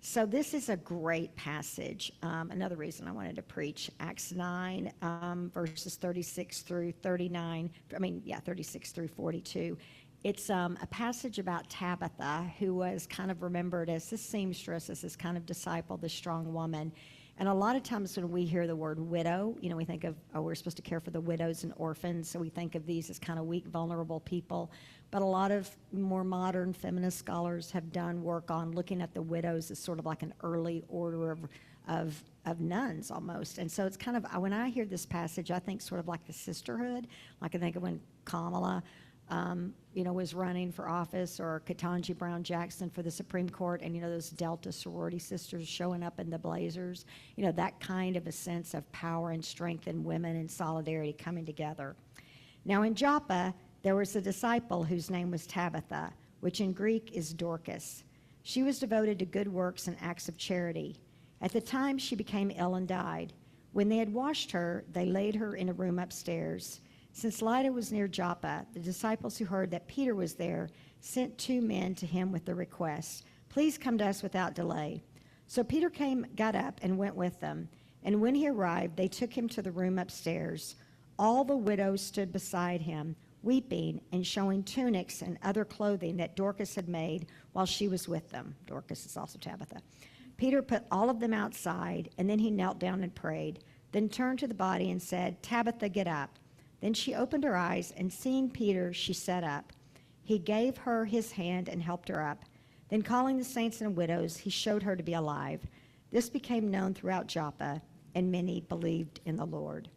So this is a great passage. Another reason I wanted to preach Acts 9, verses 36 through 39. 36 through 42. It's a passage about Tabitha, who was kind of remembered as this seamstress, as this kind of disciple, this strong woman. And a lot of times when we hear the word widow, we think of, we're supposed to care for the widows and orphans, so we think of these as kind of weak, vulnerable people. But a lot of more modern feminist scholars have done work on looking at the widows as sort of like an early order of nuns almost. And so it's kind of, when I hear this passage, I think sort of like the sisterhood. Like I think of when Kamala was running for office, or Ketanji Brown Jackson for the Supreme Court, and those Delta sorority sisters showing up in the blazers, that kind of a sense of power and strength in women and solidarity coming together. Now in Joppa, there was a disciple whose name was Tabitha, which in Greek is Dorcas. She was devoted to good works and acts of charity. At the time, she became ill and died. When they had washed her, they laid her in a room upstairs. Since Lydda was near Joppa, the disciples who heard that Peter was there sent 2 men to him with the request, "Please come to us without delay." So Peter got up and went with them. And when he arrived, they took him to the room upstairs. All the widows stood beside him, weeping and showing tunics and other clothing that Dorcas had made while she was with them. Dorcas is also Tabitha. Peter put all of them outside, and then he knelt down and prayed, then turned to the body and said, "Tabitha, get up." Then she opened her eyes, and seeing Peter, she sat up. He gave her his hand and helped her up. Then calling the saints and widows, he showed her to be alive. This became known throughout Joppa, and many believed in the Lord.